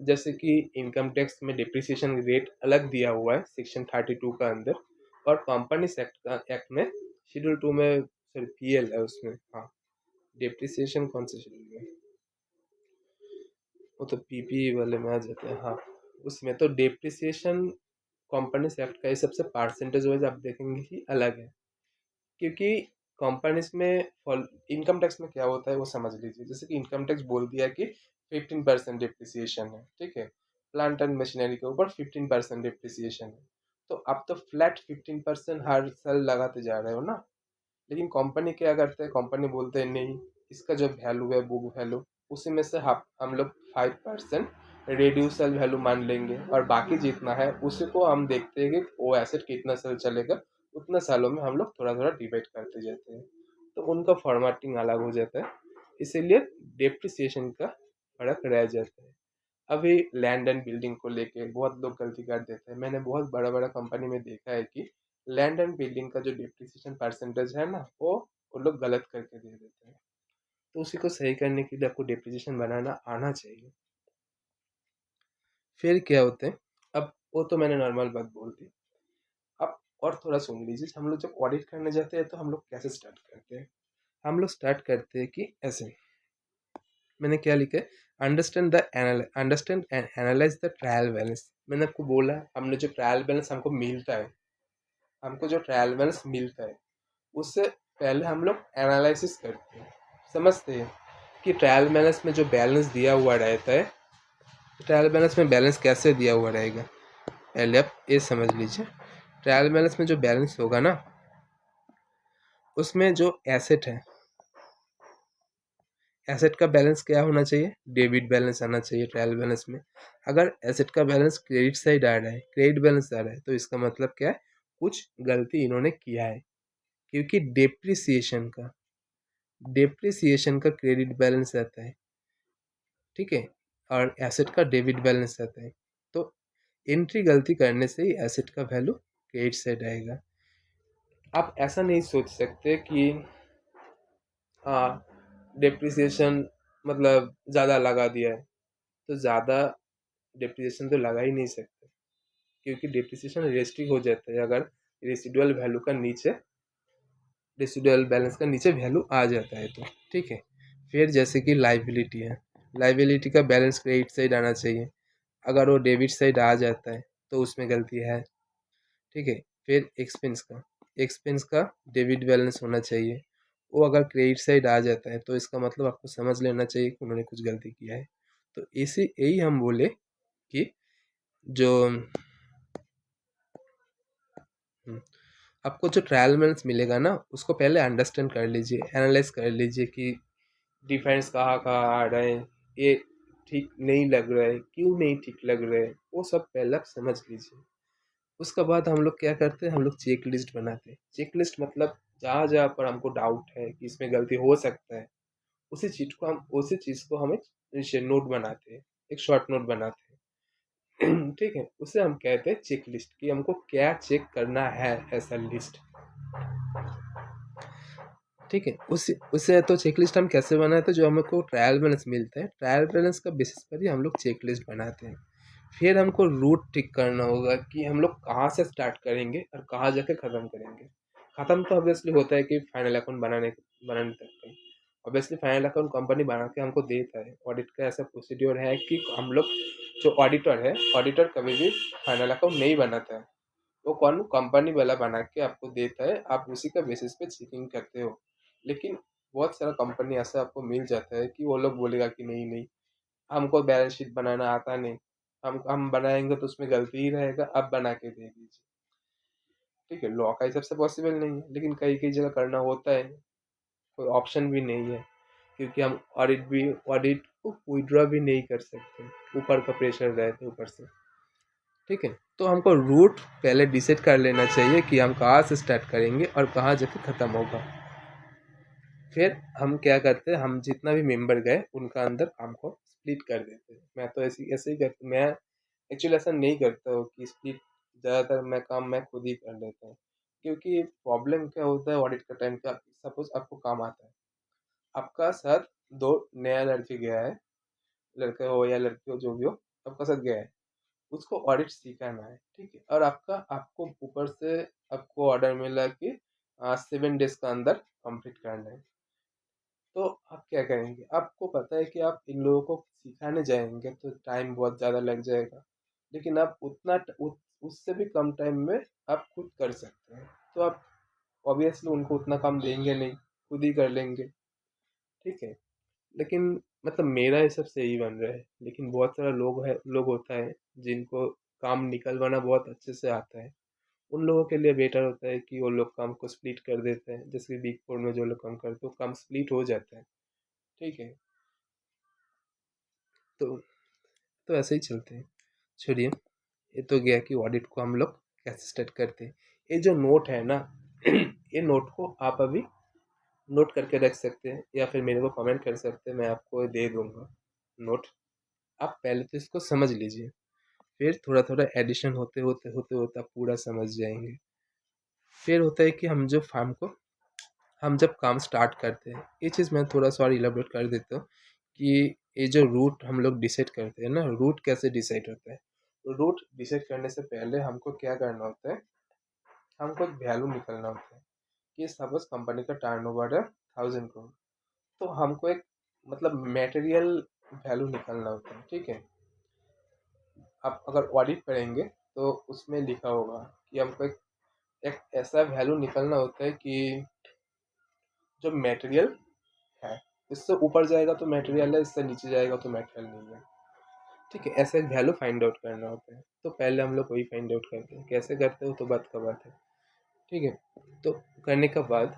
Speaker 1: जैसे कि इनकम टैक्स में डेप्रिसिएशन रेट अलग दिया हुआ है सेक्शन 32 का अंदर, और कंपनीज एक्ट में शेड्यूल 2 में, सॉरी पीएल है उसमें, हाँ। डेप्रिसिएशन कौन से शेड्यूल में, वो तो पीपी वाले में आ जाते हैं, हाँ। उसमें तो डेप्रिसिएशन कंपनीज एक्ट का ये सबसे परसेंटेज वाइज आप देखेंगे कि अलग है, क्योंकि कंपनीज में इनकम टैक्स में क्या होता है वो समझ लीजिए। जैसे कि इनकम टैक्स बोल दिया कि 15% डिप्रिसिएशन है, ठीक है। प्लांट एंड मशीनरी के ऊपर 15% डिप्रिसिएशन है, तो आप तो फ्लैट 15% हर साल लगाते जा रहे हो ना। लेकिन कंपनी क्या करते हैं, कंपनी बोलते हैं नहीं, इसका जो वैल्यू है बुक वैल्यू, उसी में से हम लोग 5% रेड्यूसल वैल्यू मान लेंगे, और बाकी जितना है उसी को हम देखते हैं कि वो एसेट कितना साल चलेगा, उतना सालों में हम लोग थोड़ा थोड़ा डिवाइड करते जाते हैं। तो उनका फॉर्मेटिंग अलग हो जाता है, इसीलिए डेप्रिसिएशन का फर्क रह जाता है। अभी लैंड एंड बिल्डिंग को लेके बहुत लोग गलती कर देते हैं। मैंने बहुत बड़ा बड़ा कंपनी में देखा है कि लैंड एंड बिल्डिंग का जो डिप्रिसिएशन परसेंटेज है ना, वो लोग गलत करके दे देते हैं। तो उसी को सही करने के लिए आपको डिप्रिसिएशन बनाना आना चाहिए। फिर क्या होते हैं, अब वो तो मैंने नॉर्मल बात बोल दी। अब और थोड़ा सुन लीजिए, हम लोग जब ऑडिट करने जाते हैं तो हम लोग कैसे स्टार्ट करते हैं। हम लोग स्टार्ट करते हैं कि ऐसे, मैंने क्या लिखा है, understand and analyse the trial balance. मैंने आपको बोला, हमने जो ट्रायल बैलेंस हमको जो ट्रायल बैलेंस मिलता है उससे पहले हम लोग एनालिसिस करते हैं, समझते हैं कि ट्रायल बैलेंस में जो बैलेंस दिया हुआ रहता है, ट्रायल बैलेंस में बैलेंस कैसे दिया हुआ रहेगा, पहले आप ये समझ लीजिए। ट्रायल बैलेंस में जो बैलेंस होगा ना, उसमें जो एसेट है, एसेट का बैलेंस क्या होना चाहिए, डेबिट बैलेंस आना चाहिए ट्रायल बैलेंस में। अगर एसेट का बैलेंस क्रेडिट साइड आ रहा है, क्रेडिट बैलेंस आ रहा है, तो इसका मतलब क्या है, कुछ गलती इन्होंने किया है। क्योंकि डेप्रिसिएशन का क्रेडिट बैलेंस आता है, ठीक है, और एसेट का डेबिट बैलेंस आता है। तो एंट्री गलती करने से ही एसेट का वैल्यू क्रेडिट साइड आएगा। आप ऐसा नहीं सोच सकते कि हाँ डेप्रिसिएशन मतलब ज़्यादा लगा दिया है, तो ज़्यादा डेप्रिसिएशन तो लगा ही नहीं सकते। क्योंकि डिप्रिसिएशन रेस्ट्रिक्ट हो जाता है अगर रेसिडुअल वैल्यू का नीचे रेसिडुअल बैलेंस का नीचे वैल्यू आ जाता है तो। ठीक है, फिर जैसे कि लाइबिलिटी है, लाइबिलिटी का बैलेंस क्रेडिट साइड आना चाहिए, अगर वो डेबिट साइड आ जाता है तो उसमें गलती है। ठीक है, फिर एक्सपेंस का डेबिट बैलेंस होना चाहिए, वो अगर क्रेडिट साइड आ जाता है तो इसका मतलब आपको समझ लेना चाहिए कि उन्होंने कुछ गलती किया है। तो इसी यही हम बोले कि जो आपको जो ट्रायल बैलेंस मिलेगा ना उसको पहले अंडरस्टैंड कर लीजिए, एनालाइज कर लीजिए कि डिफरेंस कहाँ कहाँ आ रहे हैं, ये ठीक नहीं लग रहा है, क्यों नहीं ठीक लग रहा है, वो सब पहले आप समझ लीजिए। उसके बाद हम लोग क्या करते हैं, हम लोग चेक लिस्ट बनाते हैं। चेक लिस्ट मतलब जहाँ जहाँ पर हमको डाउट है कि इसमें गलती हो सकता है, उसी चीज़ को हम एक नोट बनाते हैं, एक शॉर्ट नोट बनाते हैं। ठीक है, उसे हम कहते हैं चेक लिस्ट, कि हमको क्या चेक करना है, ऐसा लिस्ट। ठीक है, उसी उसे तो चेक लिस्ट हम कैसे बनाते हैं, जो हमको ट्रायल बैलेंस मिलता है, ट्रायल बैलेंस का बेसिस पर ही हम लोग चेक लिस्ट बनाते हैं। फिर हमको रूट ठीक करना होगा कि हम लोग कहाँ से स्टार्ट करेंगे और कहाँ जाके ख़त्म करेंगे। ख़त्म तो ऑब्वियसली होता है कि फाइनल अकाउंट बनाने तक का ही। ऑब्वियसली फाइनल अकाउंट कंपनी बना के हमको देता है, ऑडिट का ऐसा प्रोसीड्योर है कि हम लोग जो ऑडिटर है, ऑडिटर कभी भी फाइनल अकाउंट नहीं बनाता है, वो कौन कंपनी वाला बना के आपको देता है, आप उसी का बेसिस पे चेकिंग करते हो। लेकिन बहुत सारा कंपनी ऐसा आपको मिल जाता है कि वो लोग बोलेगा कि नहीं नहीं, हमको बैलेंस शीट बनाना आता नहीं, हम बनाएंगे तो उसमें गलती ही रहेगा, आप बना के दे दीजिए। ठीक है, लॉ का हिसाब से पॉसिबल नहीं है, लेकिन कई कई जगह करना होता है, कोई ऑप्शन भी नहीं है, क्योंकि हम ऑडिट को विड्रॉ भी नहीं कर सकते, ऊपर का प्रेशर रहता है ऊपर से। ठीक है, तो हमको रूट पहले डिसाइड कर लेना चाहिए कि हम कहाँ से स्टार्ट करेंगे और कहाँ जाके ख़त्म होगा। फिर हम क्या करते हैं, हम जितना भी मेंबर गए उनका अंदर काम को स्प्लिट कर देते हैं। मैं तो ऐसे ऐसे ही करता, मैं एक्चुअली ऐसा नहीं करता हूँ कि स्प्लिट, ज़्यादातर मैं खुद ही कर लेता हूँ। क्योंकि प्रॉब्लम क्या होता है ऑडिट का टाइम का, सपोज आपको काम आता है, आपका साथ दो नया लड़के गया है, लड़का हो या लड़की हो जो भी हो, आपका साथ गया है, उसको ऑडिट सिखाना है। ठीक है, और आपको ऊपर से आपको ऑर्डर मिला कि 7 डेज का अंदर कंप्लीट करना है। तो आप क्या करेंगे, आपको पता है कि आप इन लोगों को सिखाने जाएंगे तो टाइम बहुत ज़्यादा लग जाएगा, लेकिन आप उससे भी कम टाइम में आप खुद कर सकते हैं। तो आप ऑब्वियसली उनको उतना काम देंगे नहीं, खुद ही कर लेंगे। ठीक है, लेकिन मतलब मेरा हिसाब से यही बन रहा है, लेकिन बहुत सारा लोग होता है जिनको काम निकलवाना बहुत अच्छे से आता है, उन लोगों के लिए बेटर होता है कि वो लोग काम को स्प्लिट कर देते हैं। जैसे बिग फोर में जो लोग काम करते हैं वो काम स्प्लिट हो जाता है। ठीक है, तो ऐसे ही चलते हैं। छोड़िए, ये तो गया कि ऑडिट को हम लोग कैसे स्टार्ट करते हैं। ये जो नोट है ना, ये नोट को आप अभी नोट करके रख सकते हैं या फिर मेरे को कमेंट कर सकते हैं, मैं आपको दे दूंगा नोट। आप पहले तो इसको समझ लीजिए, फिर थोड़ा थोड़ा एडिशन होते होते होते होते आप पूरा समझ जाएंगे। फिर होता है कि हम जब काम स्टार्ट करते हैं, ये चीज़ मैं थोड़ा सा और इलाबोरेट कर देता हूँ कि ये जो रूट हम लोग डिसाइड करते हैं ना, रूट कैसे डिसाइड होता है। रूट डिसाइड करने से पहले हमको क्या करना होता है, हमको एक वैल्यू निकलना होता है कि सपोज कंपनी का टर्नओवर है 1000 करोड़, तो हमको एक मतलब मटेरियल वैल्यू निकलना होता है। ठीक है, आप अगर ऑडिट करेंगे तो उसमें लिखा होगा कि हमको एक ऐसा वैल्यू निकलना होता है कि जो मटेरियल है, इससे ऊपर जाएगा तो मटेरियल है, इससे नीचे जाएगा तो मटेरियल नहीं है। ठीक है, ऐसे वैल्यू फाइंड आउट करना होता है, तो पहले हम लोग वही फाइंड आउट करते हैं, कैसे करते हो तो बात का बात है। ठीक है, तो करने के बाद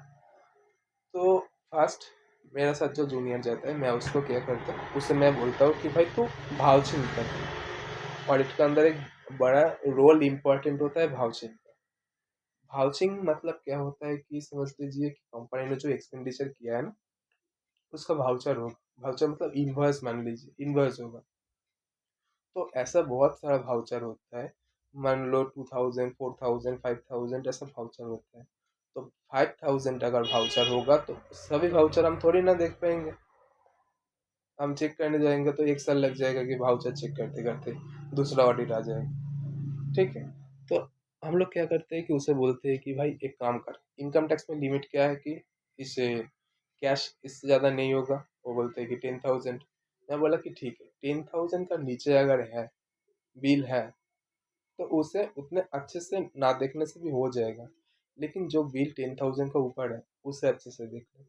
Speaker 1: तो फास्ट मेरा साथ जो जूनियर जाता है, मैं उसको क्या करता हूँ, उससे मैं बोलता हूँ कि भाई तू भावचिन्ह कर। ऑडिट के अंदर एक बड़ा रोल इम्पोर्टेंट होता है भावचिन्ह का। भाउचिंग मतलब क्या होता है कि समझ लीजिए कि कंपनी ने जो एक्सपेंडिचर किया है ना, उसका भाउचर होगा। भाउचर मतलब इनवॉइस, मान लीजिए इनवॉइस होगा। तो ऐसा बहुत सारा भाउचर होता है, मान लो 2000, 4000, 5000 ऐसा भाउचर होता है। तो 5000 अगर भाउचर होगा तो सभी भाउचर हम थोड़ी ना देख पाएंगे, हम चेक करने जाएंगे तो 1 साल लग जाएगा कि भाउचर चेक करते करते दूसरा ऑडिट आ जाएगा। ठीक है। तो हम लोग क्या करते हैं कि उसे बोलते हैं कि भाई एक काम कर, इनकम टैक्स में लिमिट क्या है कि इसे कैश इससे ज़्यादा नहीं होगा। वो बोलते हैं कि 10,000। मैं बोला कि ठीक है, 10,000 का नीचे अगर है, बिल है, तो उसे उतने अच्छे से ना देखने से भी हो जाएगा। लेकिन जो बिल 10,000 का ऊपर है, उसे अच्छे से देख लो।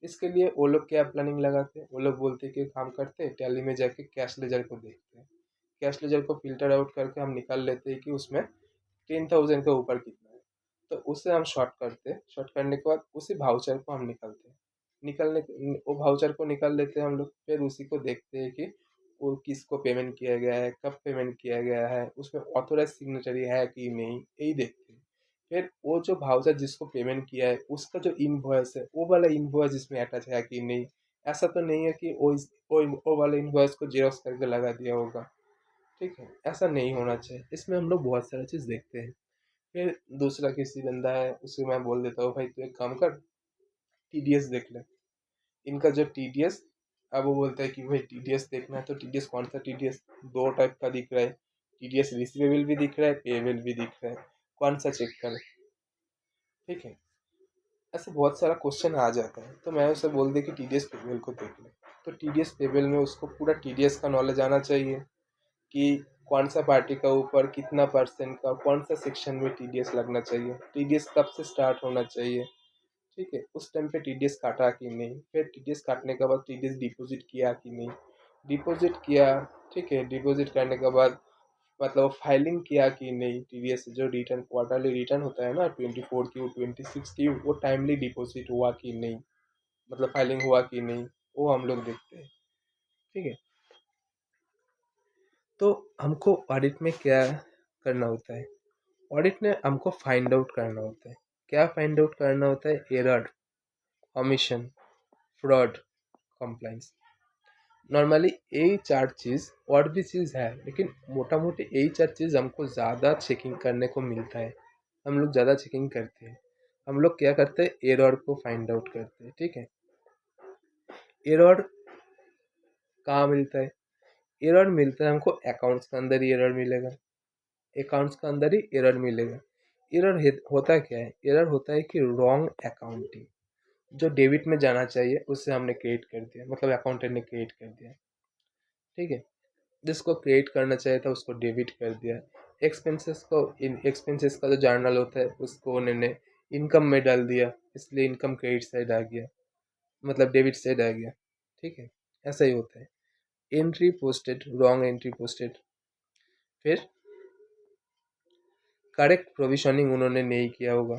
Speaker 1: इसके लिए वो लोग क्या प्लानिंग लगाते हैं, वो लोग बोलते हैं कि एक काम करते हैं, टैली में जाके कैश लेजर को देखते हैं। कैश लेजर को फिल्टर आउट करके हम निकाल लेते हैं कि उसमें 10,000 के ऊपर कितना है। तो उसे हम शॉर्ट करते हैं, शॉर्ट करने के बाद उसी भाउचर को हम निकालते हैं। वो भाउचर को निकाल लेते हैं हम लोग, फिर उसी को देखते हैं कि वो किसको पेमेंट किया गया है, कब पेमेंट किया गया है, उसमें ऑथोराइज सिग्नेचरी है कि नहीं, यही देखते हैं। फिर वो जो भाउचर जिसको पेमेंट किया है, उसका जो इनवॉइस है, वो वाला इनवॉइस इसमें अटैच है कि नहीं। ऐसा तो नहीं है कि वो वाले इनवॉइस को जेरॉक्स करके लगा दिया होगा। ठीक है, ऐसा नहीं होना चाहिए। इसमें हम लोग बहुत सारा चीज़ देखते हैं। फिर दूसरा किसी बंदा है, उसे मैं बोल देता हूँ भाई तू एक काम कर, टीडीएस देख ले, इनका जो टीडीएस। अब वो बोलता है कि भाई टीडीएस देखना है, तो टीडीएस कौन सा टीडीएस, दो टाइप का दिख रहा है। टीडीएस रिसीवेबल भी दिख रहा है, पेएबल भी दिख रहा है, कौन सा चेक करें। ठीक है, ऐसे बहुत सारा क्वेश्चन आ जाता है, तो मैं उसे बोल दे कि टीडीएस पेबल को देख ले। तो टीडीएस पेबल में उसको पूरा टीडीएस का नॉलेज आना चाहिए कि कौन सा पार्टी का ऊपर कितना परसेंट का कौन सा सेक्शन में टीडीएस लगना चाहिए, टीडीएस कब से स्टार्ट होना चाहिए। ठीक है, उस टाइम पे टीडीएस काटा कि नहीं, फिर टीडीएस काटने के बाद टीडीएस डिपॉजिट किया कि नहीं, डिपॉजिट किया। ठीक है, डिपॉजिट करने के बाद मतलब फाइलिंग किया कि नहीं, टीडीएस जो रिटर्न क्वार्टरली रिटर्न होता है ना, 24 की 26 की, वो टाइमली डिपॉजिट हुआ कि नहीं, मतलब फाइलिंग हुआ कि नहीं, वो हम लोग देखते हैं। ठीक है, तो हमको ऑडिट में क्या करना होता है, ऑडिट में हमको फाइंड आउट करना होता है। क्या फाइंड आउट करना होता है, error, omission, fraud, compliance. Normally यही चार चीज़, और भी चीज़ है लेकिन मोटा मोटी यही चार चीज़ हमको ज़्यादा चेकिंग करने को मिलता है। हम लोग ज़्यादा चेकिंग करते हैं। हम लोग क्या करते हैं, एरर को फाइंड आउट करते हैं। ठीक है, एरर कहाँ मिलता है, एरर मिलता है हमको अकाउंट्स के अंदर ही एरर मिलेगा, अकाउंट्स के अंदर ही एरर मिलेगा। एरर होता क्या है, एरर होता है कि रॉन्ग अकाउंटिंग, जो डेबिट में जाना चाहिए उससे हमने क्रिएट कर दिया, मतलब अकाउंटेंट ने क्रिएट कर दिया। ठीक है, जिसको क्रिएट करना चाहिए था उसको डेबिट कर दिया। एक्सपेंसेस का जो जर्नल होता है उसको उन्होंने इनकम में डाल दिया, इसलिए इनकम क्रेडिट साइड आ गया, मतलब डेबिट साइड आ गया। ठीक है, ऐसा ही होता है। Entry posted, wrong entry posted. फिर करेक्ट प्रोविजनिंग उन्होंने नहीं किया होगा,